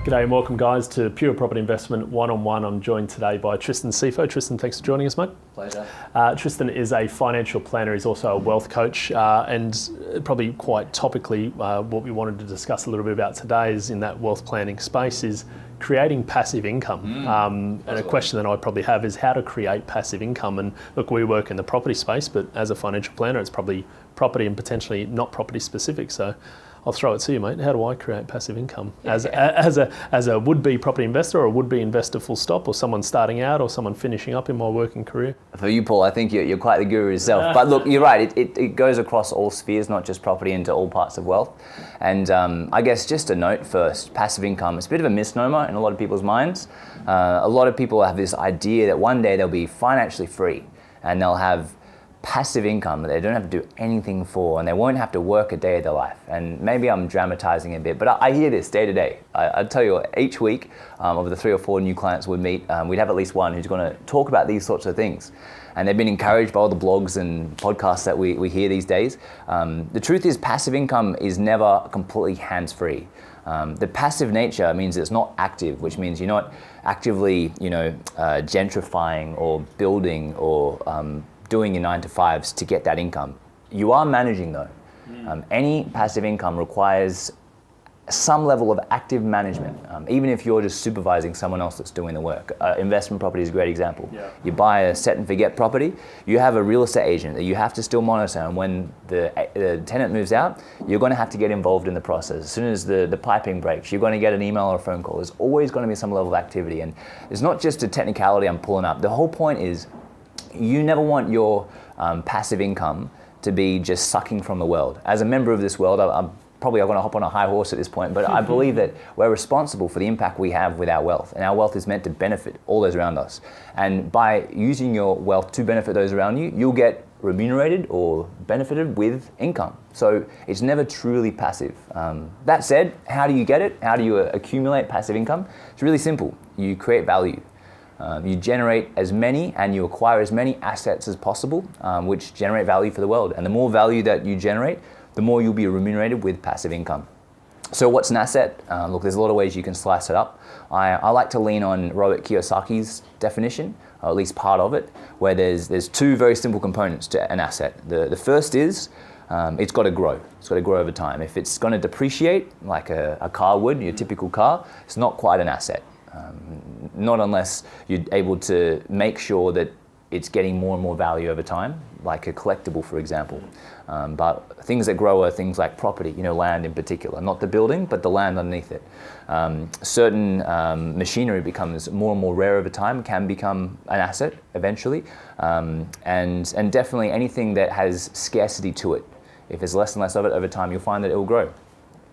G'day and welcome guys to Pure Property Investment One-on-One. I'm joined today by Tristan Sifo. Tristan, thanks for joining us, mate. Pleasure. Tristan is a financial planner. He's also a wealth coach, and probably quite topically, what we wanted to discuss a little bit about today is in that wealth planning space is creating passive income. And a question that I probably have is how to create passive income. And look, we work in the property space, but as a financial planner, it's probably property and potentially not property specific. So I'll throw it to you, mate. How do I create passive income as a would-be property investor or a would-be investor full stop, or someone starting out or someone finishing up in my working career? For you, Paul, I think you're quite the guru yourself. But look, you're right. It goes across all spheres, not just property, into all parts of wealth. And I guess just a note first, passive income, it's a bit of a misnomer in a lot of people's minds. A lot of people have this idea that one day they'll be financially free and they'll have passive income that they don't have to do anything for, and they won't have to work a day of their life. And maybe I'm dramatizing a bit, but I hear this day to day. I tell you, each week of the 3 or 4 new clients we'd meet, we'd have at least one who's going to talk about these sorts of things. And they've been encouraged by all the blogs and podcasts that we hear these days. The truth is passive income is never completely hands-free. The passive nature means it's not active, which means you're not actively, gentrifying or building or doing your 9 to 5s to get that income. You are managing though. Any passive income requires some level of active management, even if you're just supervising someone else that's doing the work. Investment property is a great example. Yeah. You buy a set and forget property, you have a real estate agent that you have to still monitor, and when the tenant moves out, you're going to have to get involved in the process. As soon as the piping breaks, you're going to get an email or a phone call. There's always going to be some level of activity, and it's not just a technicality I'm pulling up. The whole point is you never want your passive income to be just sucking from the world. As a member of this world, I'm probably going to hop on a high horse at this point, but I believe that we're responsible for the impact we have with our wealth, and our wealth is meant to benefit all those around us. And by using your wealth to benefit those around you, you'll get remunerated or benefited with income. So it's never truly passive. That said, how do you get it? How do you accumulate passive income? It's really simple. You create value. You generate as many and you acquire as many assets as possible, which generate value for the world. And the more value that you generate, the more you'll be remunerated with passive income. So what's an asset? Look, there's a lot of ways you can slice it up. I like to lean on Robert Kiyosaki's definition, or at least part of it, where there's 2 very simple components to an asset. The first is it's got to grow. It's got to grow over time. If it's going to depreciate, like a car would, your typical car, it's not quite an asset. Not unless you're able to make sure that it's getting more and more value over time, like a collectible, for example. But things that grow are things like property, land in particular, not the building, but the land underneath it. Certain machinery becomes more and more rare over time, can become an asset eventually, and definitely anything that has scarcity to it. If there's less and less of it over time, you'll find that it will grow.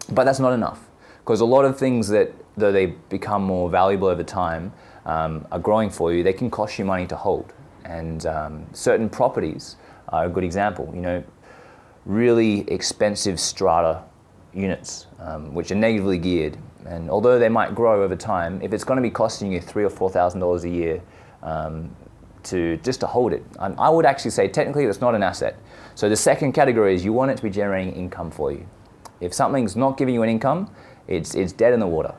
But that's not enough. Because a lot of things that, though they become more valuable over time, are growing for you, they can cost you money to hold. And certain properties are a good example. Really expensive strata units, which are negatively geared. And although they might grow over time, if it's going to be costing you $3,000 or $4,000 a year to hold it, I would actually say technically that's not an asset. So the second category is you want it to be generating income for you. If something's not giving you an income, it's dead in the water.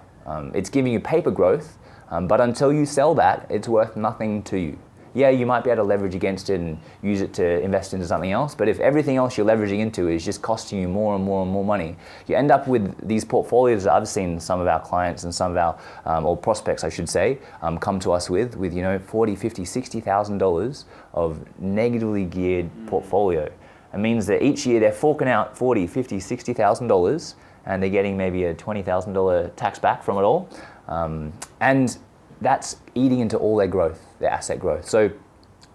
It's giving you paper growth, but until you sell that, it's worth nothing to you. Yeah, you might be able to leverage against it and use it to invest into something else, but if everything else you're leveraging into is just costing you more and more and more money, you end up with these portfolios that I've seen some of our clients and some of our, or prospects I should say, come to us with $40,000, $50,000, $60,000 of negatively geared portfolio. It means that each year they're forking out $40,000, $50,000, $60,000, and they're getting maybe a $20,000 tax back from it all. And that's eating into all their growth, their asset growth. So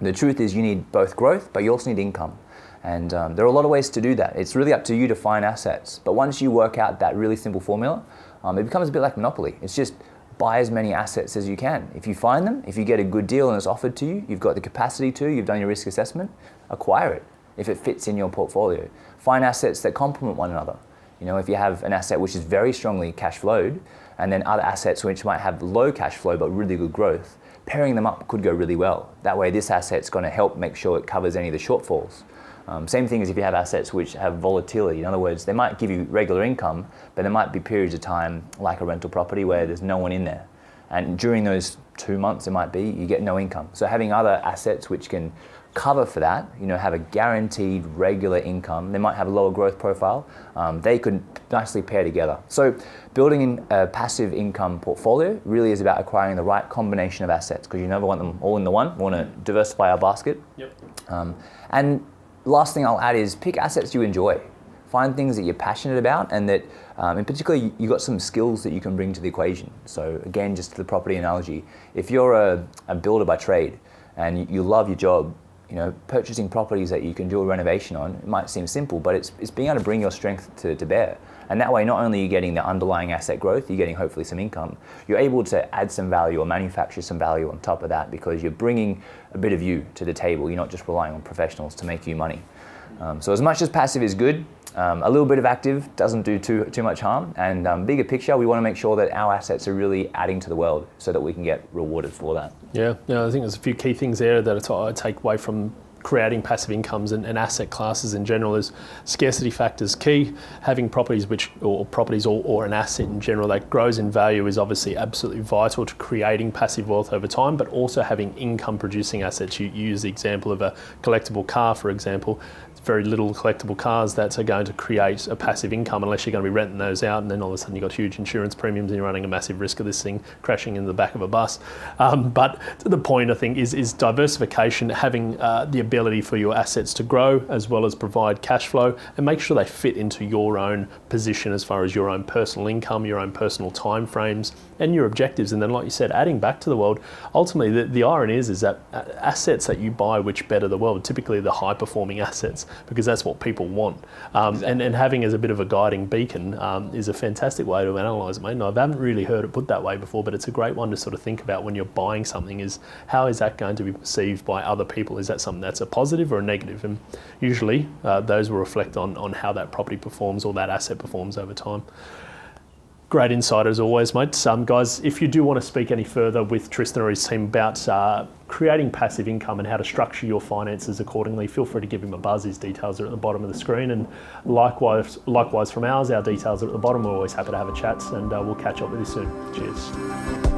the truth is you need both growth, but you also need income. And there are a lot of ways to do that. It's really up to you to find assets. But once you work out that really simple formula, it becomes a bit like Monopoly. It's just buy as many assets as you can. If you find them, if you get a good deal and it's offered to you, you've got the capacity to, you've done your risk assessment, acquire it if it fits in your portfolio. Find assets that complement one another. If you have an asset which is very strongly cash flowed, and then other assets which might have low cash flow but really good growth, pairing them up could go really well. That way this asset's going to help make sure it covers any of the shortfalls. Same thing as if you have assets which have volatility. In other words, they might give you regular income, but there might be periods of time, like a rental property, where there's no one in there. And during those 2 months, it might be, you get no income. So having other assets which can cover for that, have a guaranteed regular income, they might have a lower growth profile, they could nicely pair together. So building a passive income portfolio really is about acquiring the right combination of assets, because you never want them all in the one. We want to diversify our basket. Yep. And last thing I'll add is pick assets you enjoy. Find things that you're passionate about, and that in particular you've got some skills that you can bring to the equation. So again, just to the property analogy, if you're a builder by trade and you love your job, purchasing properties that you can do a renovation on, it might seem simple, but it's being able to bring your strength to bear. And that way, not only are you getting the underlying asset growth, you're getting hopefully some income, you're able to add some value or manufacture some value on top of that, because you're bringing a bit of you to the table. You're not just relying on professionals to make you money. So as much as passive is good, a little bit of active doesn't do too much harm. And bigger picture, we want to make sure that our assets are really adding to the world so that we can get rewarded for that. Yeah, I think there's a few key things there that I take away from creating passive incomes and asset classes in general. Is scarcity factors key. Having properties or an asset in general that grows in value is obviously absolutely vital to creating passive wealth over time, but also having income producing assets. You use the example of a collectible car, for example. Very little collectible cars that are going to create a passive income unless you're going to be renting those out, and then all of a sudden you've got huge insurance premiums and you're running a massive risk of this thing crashing in the back of a bus. But the point, I think, is diversification, having the ability for your assets to grow as well as provide cash flow, and make sure they fit into your own position as far as your own personal income, your own personal time frames and your objectives. And then, like you said, adding back to the world. Ultimately, the irony is that assets that you buy which better the world, typically the high performing assets, because that's what people want. And having as a bit of a guiding beacon is a fantastic way to analyse it, mate. And I haven't really heard it put that way before, but it's a great one to sort of think about when you're buying something, is how is that going to be perceived by other people? Is that something that's a positive or a negative? And usually those will reflect on how that property performs or that asset performs over time. Great insight as always, mate. Guys, if you do want to speak any further with Tristan or his team about creating passive income and how to structure your finances accordingly, feel free to give him a buzz. His details are at the bottom of the screen, and likewise from ours, our details are at the bottom. We're always happy to have a chat, and we'll catch up with you soon. Cheers.